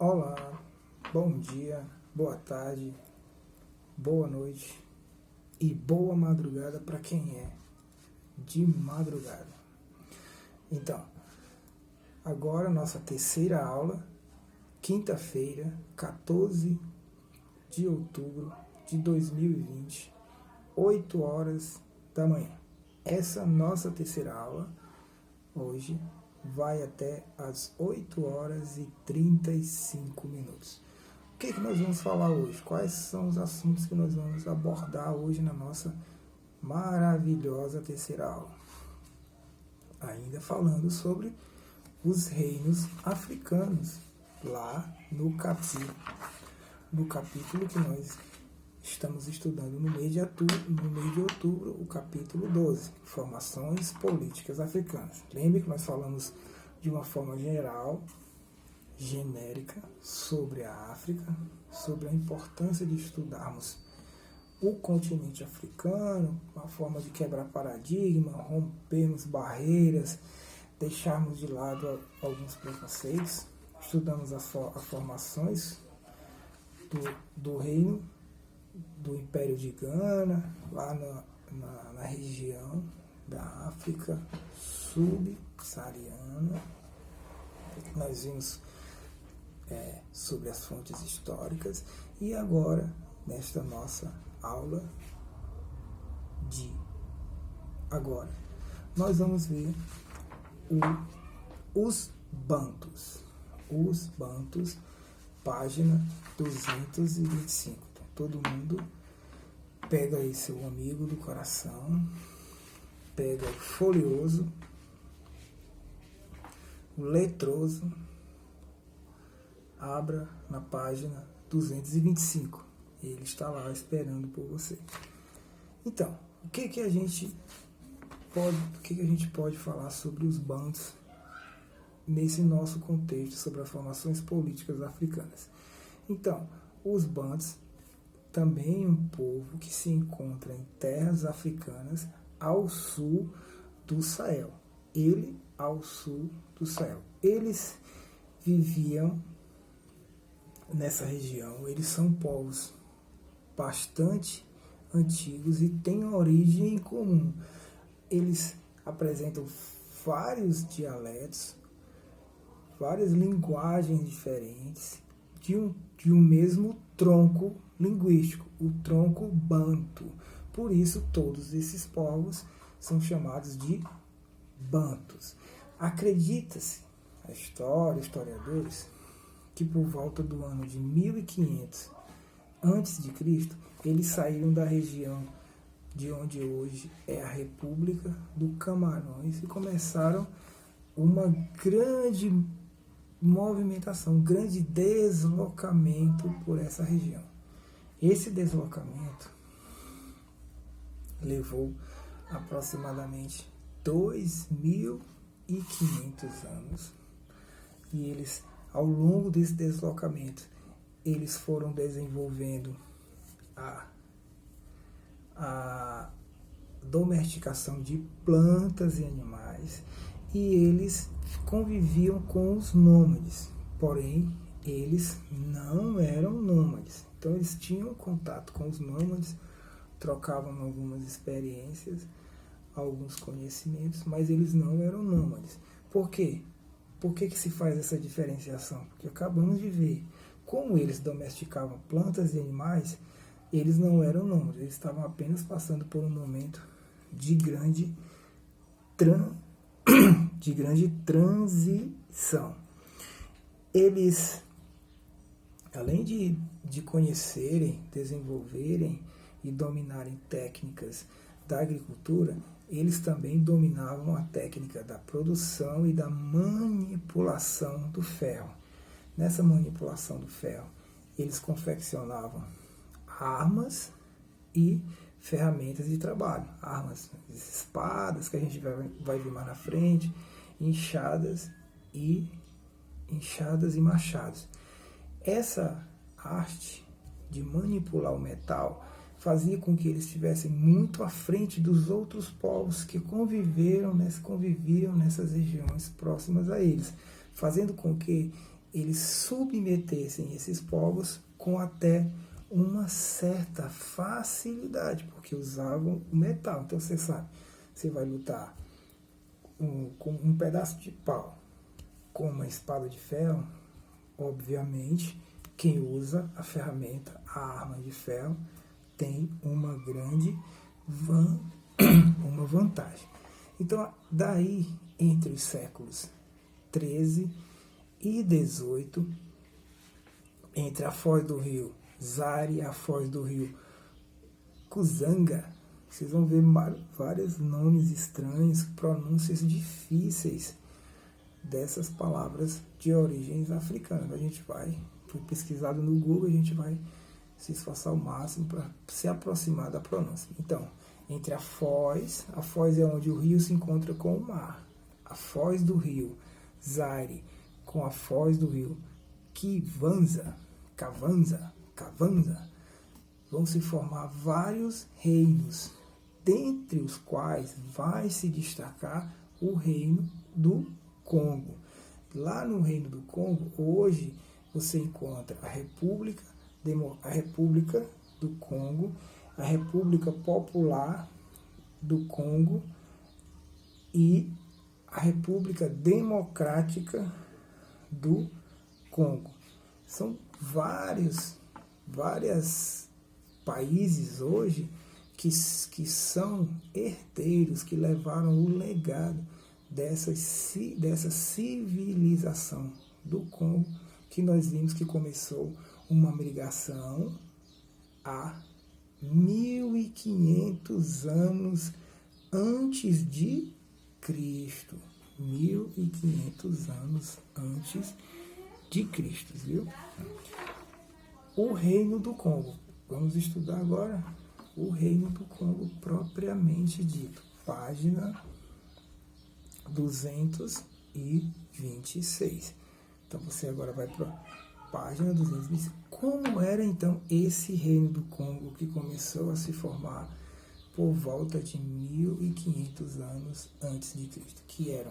Olá, bom dia, boa tarde, boa noite e boa madrugada para quem é de madrugada. Então, agora nossa terceira aula, quinta-feira, 14 de outubro de 2020, 8 horas da manhã. Essa nossa terceira aula, hoje, vai até às 8 horas e 35 minutos. O que nós vamos falar hoje? Quais são os assuntos que nós vamos abordar hoje na nossa maravilhosa terceira aula? Ainda falando sobre os reinos africanos, lá no capítulo que nós estamos estudando no mês de outubro, o capítulo 12, Formações Políticas Africanas. Lembre que nós falamos de uma forma geral, genérica, sobre a África, sobre a importância de estudarmos o continente africano, uma forma de quebrar paradigma, rompermos barreiras, deixarmos de lado alguns preconceitos. Estudamos as formações do reino do Império de Gana, lá na região da África subsaariana. Nós vimos sobre as fontes históricas e agora, nesta nossa aula nós vamos ver os Bantus. Os Bantus, página 225. Todo mundo pega aí seu amigo do coração, pega o folioso, o letroso, abra na página 225. Ele está lá esperando por você. Então, o que a gente pode falar sobre os Bantus nesse nosso contexto, sobre as formações políticas africanas? Então, os Bantus também um povo que se encontra em terras africanas ao sul do Sahel. Ao sul do Sahel. Eles viviam nessa região, eles são povos bastante antigos e têm origem em comum. Eles apresentam vários dialetos, várias linguagens diferentes de um mesmo tronco linguístico, o tronco banto. Por isso, todos esses povos são chamados de bantus. Acredita-se, historiadores, que por volta do ano de 1500 a.C., eles saíram da região de onde hoje é a República do Camarões e começaram uma grande movimentação, um grande deslocamento por essa região. Esse deslocamento levou aproximadamente 2.500 anos e eles, ao longo desse deslocamento, eles foram desenvolvendo a domesticação de plantas e animais e eles conviviam com os nômades, porém eles não eram nômades. Então eles tinham contato com os nômades, trocavam algumas experiências, alguns conhecimentos, mas eles não eram nômades. Por quê? Por que se faz essa diferenciação? Porque acabamos de ver como eles domesticavam plantas e animais, eles não eram nômades, eles estavam apenas passando por um momento de grande transição. Eles, além de conhecerem, desenvolverem e dominarem técnicas da agricultura, eles também dominavam a técnica da produção e da manipulação do ferro. Nessa manipulação do ferro, eles confeccionavam armas e ferramentas de trabalho. Armas, espadas, que a gente vai ver mais na frente, enxadas e machados. Essa arte de manipular o metal fazia com que eles estivessem muito à frente dos outros povos que conviviam nessas regiões próximas a eles, fazendo com que eles submetessem esses povos com até uma certa facilidade, porque usavam o metal. Então você sabe, você vai lutar com um pedaço de pau, com uma espada de ferro, obviamente, quem usa a ferramenta, a arma de ferro, tem uma grande uma vantagem. Então, daí, entre os séculos 13 e 18, entre a foz do rio Zari e a foz do rio Kuzanga, vocês vão ver vários nomes estranhos, pronúncias difíceis dessas palavras de origens africanas. A gente vai, foi pesquisado no Google, a gente vai se esforçar ao máximo para se aproximar da pronúncia. Então, entre a foz é onde o rio se encontra com o mar, a foz do rio Zari com a foz do rio Kavanza, vão se formar vários reinos, dentre os quais vai se destacar o reino do Congo. Lá no reino do Congo, hoje você encontra a República do Congo, a República Popular do Congo e a República Democrática do Congo. São vários países hoje que são herdeiros, que levaram o legado dessa civilização do Congo, que nós vimos que começou uma migração há 1500 anos antes de Cristo. 1500 anos antes de Cristo, viu? O reino do Congo. Vamos estudar agora o reino do Congo propriamente dito. Página 226. Então você agora vai para a página 226. Como era então esse reino do Congo que começou a se formar por volta de 1500 anos antes de Cristo? Que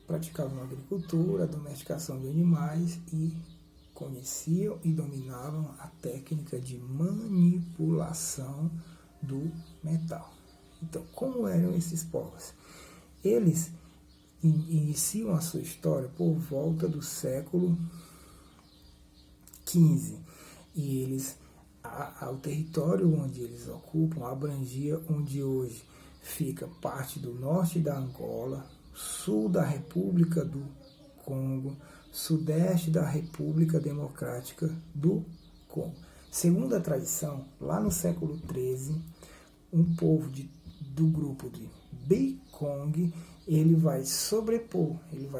praticavam agricultura, a domesticação de animais e conheciam e dominavam a técnica de manipulação do metal. Então, como eram esses povos? Eles iniciam a sua história por volta do século XV e o território onde eles ocupam abrangia onde hoje fica parte do norte da Angola, sul da República do Congo, sudeste da República Democrática do Congo. Segundo a tradição, lá no século XIII, um povo do grupo de Bikong, ele vai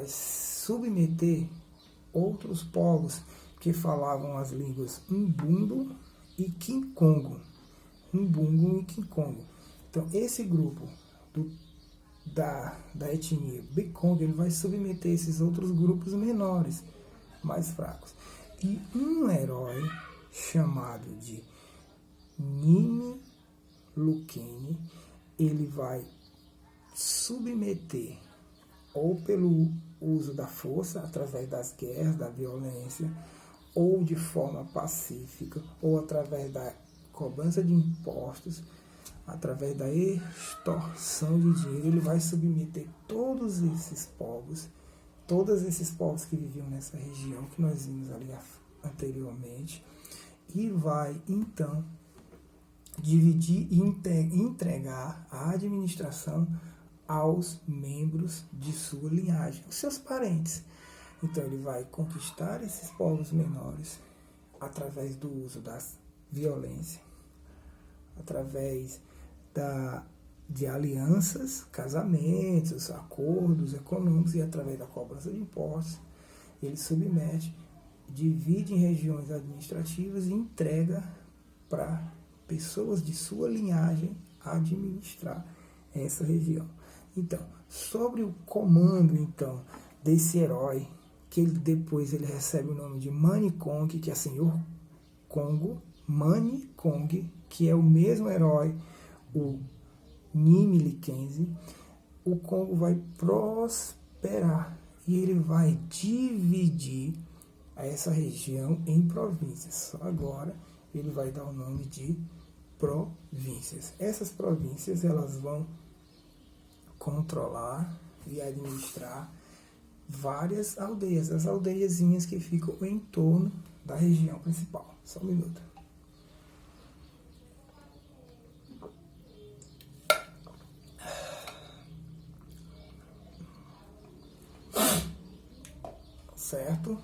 submeter outros povos que falavam as línguas Umbundu e Kikongo. Então, esse grupo da etnia Bikong, ele vai submeter esses outros grupos menores, mais fracos. E um herói chamado de Nini Lukeni, ele vai submeter, ou pelo uso da força, através das guerras, da violência, ou de forma pacífica, ou através da cobrança de impostos, através da extorsão de dinheiro, ele vai submeter todos esses povos que viviam nessa região que nós vimos ali anteriormente, e vai então dividir e entregar a administração aos membros de sua linhagem, os seus parentes. Então ele vai conquistar esses povos menores através do uso da violência, através de alianças, casamentos, acordos econômicos e através da cobrança de impostos. Ele submete, divide em regiões administrativas e entrega para pessoas de sua linhagem administrar essa região. Então, sobre o comando então desse herói, que depois ele recebe o nome de Mani Kong, que é Senhor Congo, Mani Kong, que é o mesmo herói, o Nimi Likenzi, o Congo vai prosperar e ele vai dividir a essa região em províncias. Só agora ele vai dar o nome de províncias. Essas províncias elas vão controlar e administrar várias aldeias, as aldeiazinhas que ficam em torno da região principal. Só um minuto. Certo?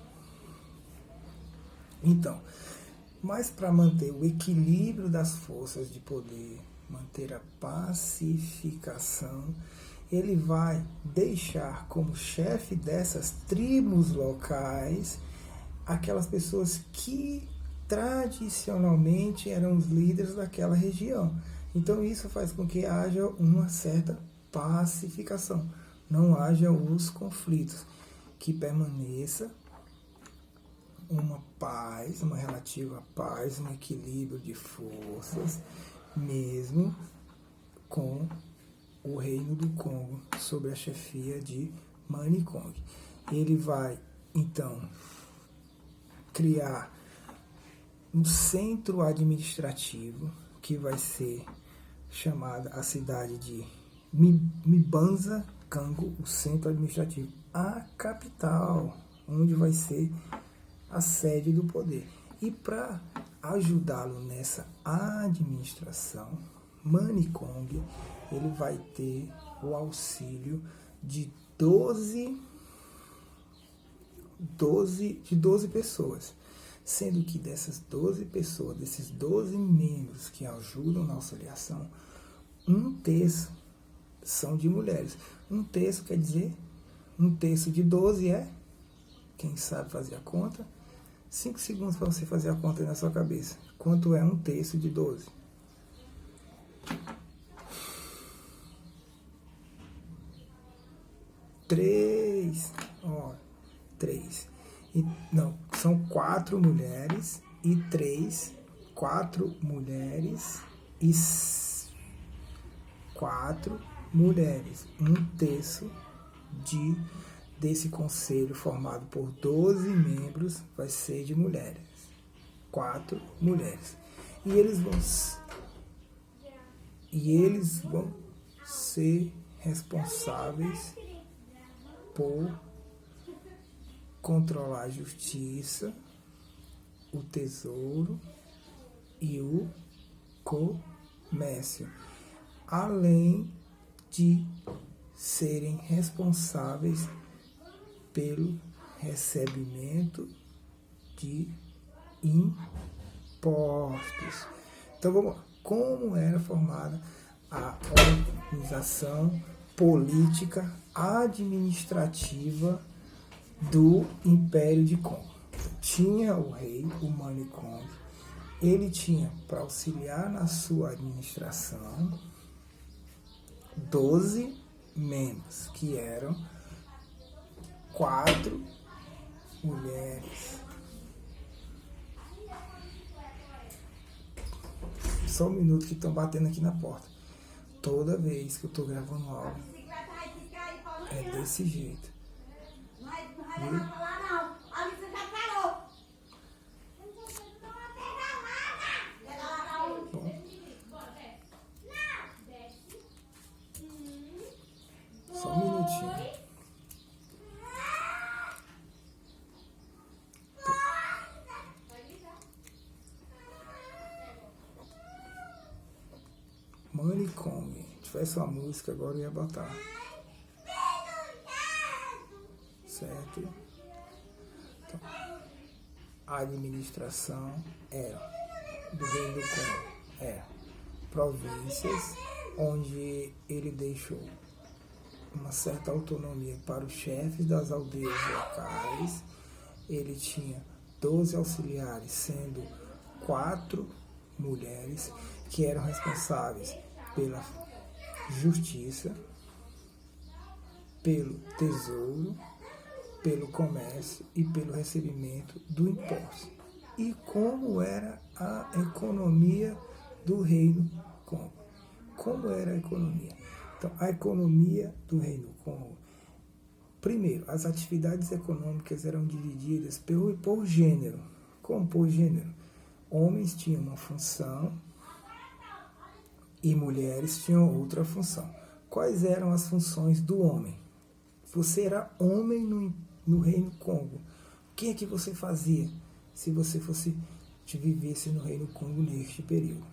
Então, mas para manter o equilíbrio das forças de poder, manter a pacificação, ele vai deixar como chefe dessas tribos locais aquelas pessoas que tradicionalmente eram os líderes daquela região. Então isso faz com que haja uma certa pacificação, não haja os conflitos, que permaneça uma paz, uma relativa paz, um equilíbrio de forças, mesmo com o reino do Congo sob a chefia de Mani Kong. Ele vai, então, criar um centro administrativo que vai ser chamada a cidade de Mbanza Kango, o centro administrativo, a capital, onde vai ser a sede do poder. E para ajudá-lo nessa administração, Mani Kong, ele vai ter o auxílio de 12 pessoas, sendo que dessas 12 pessoas, desses 12 membros que ajudam na auxiliação, 1/3 são de mulheres. 1/3 quer dizer, 1/3 de 12 é, quem sabe fazer a conta, 5 segundos para você fazer a conta aí na sua cabeça. Quanto é 1/3 de 12? 3. Ó, 3. Não, são 4 mulheres e 3. 4 mulheres e 4 mulheres. 1/3 desse conselho formado por 12 membros vai ser de mulheres. 4 mulheres. E eles vão ser responsáveis por controlar a justiça, o tesouro e o comércio, além de serem responsáveis pelo recebimento de impostos. Então vamos lá. Como era formada a organização política administrativa do Império de Congo? Tinha o rei, o Mani Kong. Ele tinha, para auxiliar na sua administração, 12 membros, que eram 4 mulheres. Só um minuto que estão batendo aqui na porta. Toda vez que eu estou gravando aula, é desse jeito. Viu? Bom. Só um minutinho. Mani Kong. Se tivesse uma música agora eu ia botar. Certo? Então, a administração do reino do Congo províncias, onde ele deixou uma certa autonomia para os chefes das aldeias locais. Ele tinha 12 auxiliares, sendo 4 mulheres, que eram responsáveis pela justiça, pelo tesouro, pelo comércio e pelo recebimento do imposto. E como era a economia do reino Congo? Como era a economia? Então, a economia do reino Congo primeiro, as atividades econômicas eram divididas por gênero. Como por gênero? Homens tinham uma função e mulheres tinham outra função. Quais eram as funções do homem? Você era homem no Reino Congo. O que é que você fazia se você vivesse no Reino Congo neste período?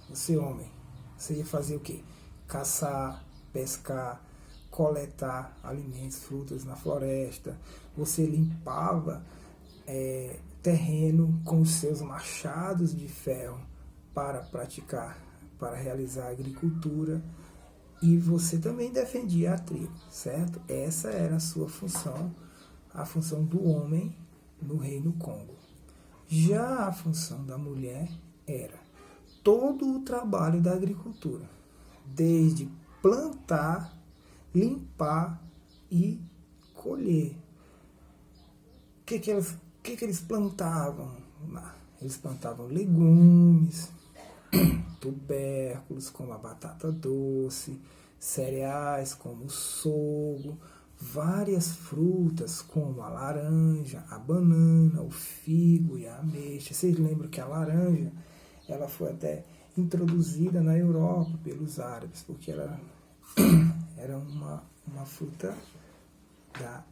Você, homem, você ia fazer o quê? Caçar, pescar, coletar alimentos, frutas na floresta. Você limpava terreno com os seus machados de ferro para realizar a agricultura. E você também defendia a tribo, certo? Essa era a sua função, a função do homem no Reino Congo. Já a função da mulher era todo o trabalho da agricultura, desde plantar, limpar e colher. O que eles plantavam lá? Eles plantavam legumes, tubérculos como a batata doce, cereais como o sorgo, várias frutas como a laranja, a banana, o figo e a ameixa. Vocês lembram que a laranja ela foi até introduzida na Europa pelos árabes, porque ela era uma fruta da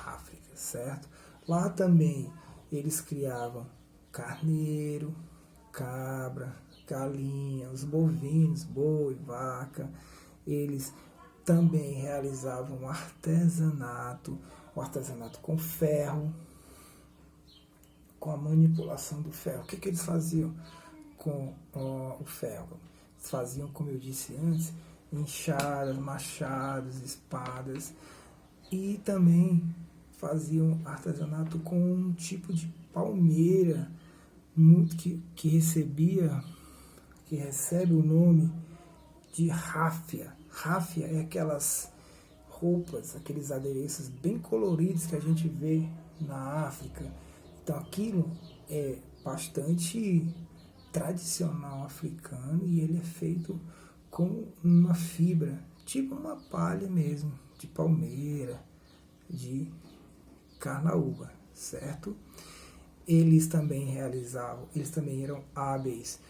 África, certo? Lá também eles criavam carneiro, cabra, galinha, os bovinos, boi, vaca. Eles também realizavam o artesanato com ferro, com a manipulação do ferro. O que eles faziam com o ferro? Eles faziam, como eu disse antes, enxadas, machados, espadas, e também faziam artesanato com um tipo de palmeira que recebe o nome de ráfia. Ráfia é aquelas roupas, aqueles adereços bem coloridos que a gente vê na África. Então aquilo é bastante tradicional africano e ele é feito com uma fibra, tipo uma palha mesmo, de palmeira, de carnaúba, certo? Eles também eram hábeis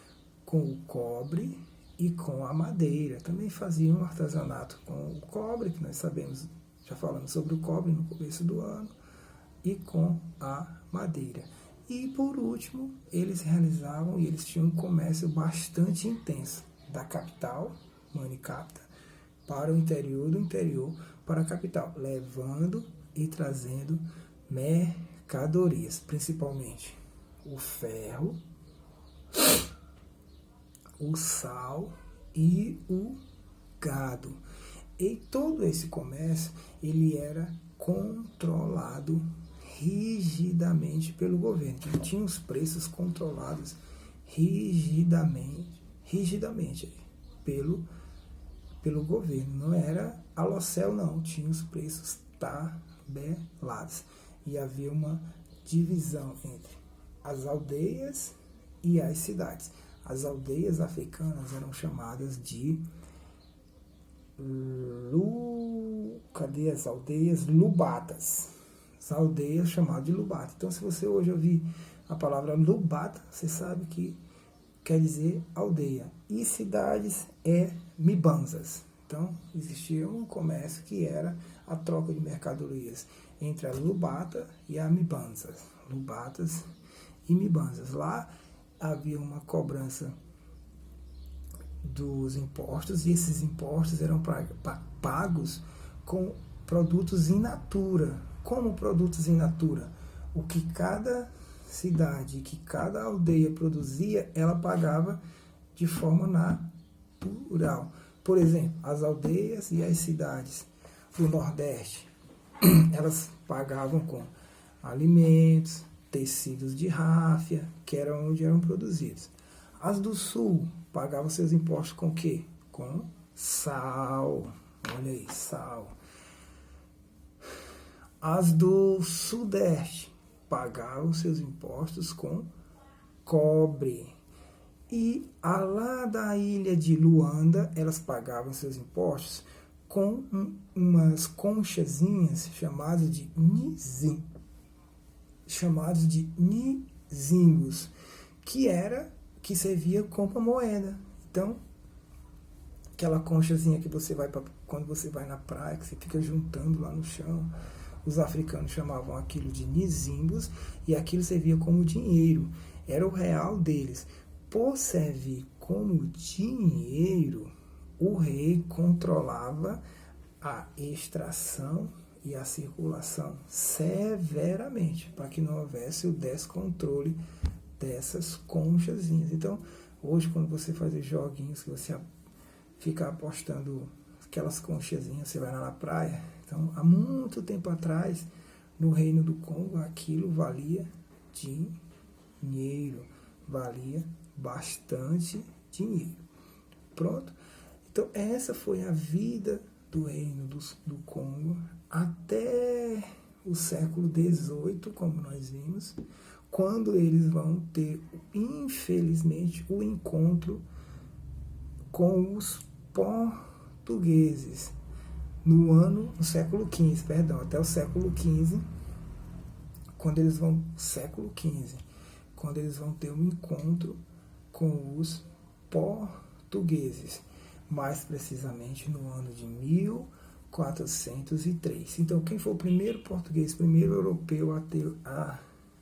com o cobre e com a madeira. Também faziam artesanato com o cobre, que nós sabemos, já falamos sobre o cobre no começo do ano, e com a madeira. E por último, eles tinham um comércio bastante intenso, da capital, Manicapta, para o interior, do interior para a capital, levando e trazendo mercadorias, principalmente o ferro, o sal e o gado. E todo esse comércio ele era controlado rigidamente pelo governo. Ele tinha os preços controlados rigidamente pelo governo. Não era alocel, não. Tinha os preços tabelados. E havia uma divisão entre as aldeias e as cidades. As aldeias africanas eram chamadas de lubatas. As aldeias chamadas de lubata. Então, se você hoje ouvir a palavra lubata, você sabe que quer dizer aldeia. E cidades é mibanzas. Então, existia um comércio que era a troca de mercadorias entre a lubata e a mibanzas. Lubatas e mibanzas. Lá havia uma cobrança dos impostos, e esses impostos eram pagos com produtos in natura. Como produtos in natura? O que cada cidade, que cada aldeia produzia, ela pagava de forma natural. Por exemplo, as aldeias e as cidades do Nordeste, elas pagavam com alimentos, tecidos de ráfia, que era onde eram produzidos. As do Sul pagavam seus impostos com o quê? Com sal. Olha aí, sal. As do Sudeste pagavam seus impostos com cobre. E a lá da ilha de Luanda, elas pagavam seus impostos com umas conchazinhas chamadas de nizimbos, que servia como moeda. Então, aquela conchazinha que você vai quando você vai na praia, que você fica juntando lá no chão, os africanos chamavam aquilo de nizimbos, e aquilo servia como dinheiro, era o real deles. Por servir como dinheiro, o rei controlava a extração e a circulação severamente, para que não houvesse o descontrole dessas conchazinhas. Então, hoje, quando você faz os joguinhos, que você fica apostando aquelas conchazinhas, você vai lá na praia. Então, há muito tempo atrás, no Reino do Congo, aquilo valia dinheiro, valia bastante dinheiro. Pronto? Então, essa foi a vida do Reino do Congo até o século XVIII, como nós vimos, quando eles vão ter, infelizmente, o encontro com os portugueses no século XV, até o século XV, quando eles vão ter um encontro com os portugueses, mais precisamente no ano de 1403. Então, quem foi o primeiro português, primeiro europeu a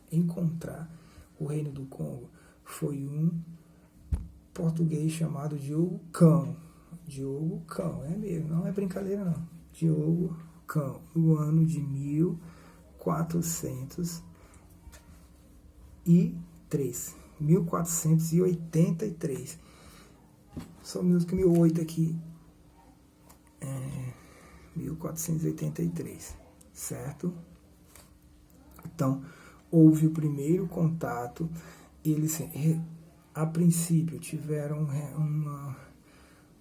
encontrar o Reino do Congo foi um português chamado Diogo Cão. Diogo Cão, é mesmo, não é brincadeira não. Diogo Cão, no ano de 1483. Só um minuto que me 8 aqui. 1483, certo? Então, houve o primeiro contato. Eles, a princípio, tiveram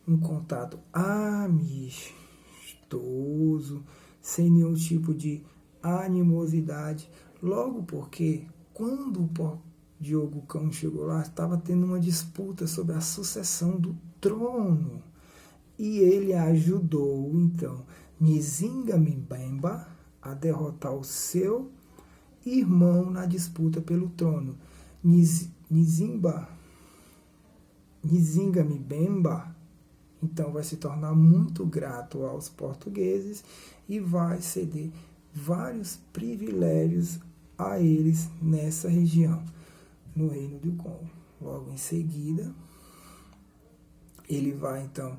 um contato amistoso, sem nenhum tipo de animosidade. Logo porque, quando o Diogo Cão chegou lá, estava tendo uma disputa sobre a sucessão do trono. E ele ajudou, então, Nzinga Mbemba a derrotar o seu irmão na disputa pelo trono. Nzinga Mbemba, então, vai se tornar muito grato aos portugueses e vai ceder vários privilégios a eles nessa região, no Reino do Congo. Logo em seguida, ele vai, então,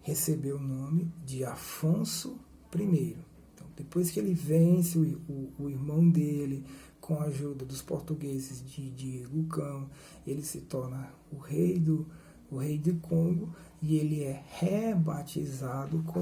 receber o nome de Afonso I. Então, depois que ele vence o irmão dele, com a ajuda dos portugueses de Diogo Cão, ele se torna o rei do Congo, e ele é rebatizado como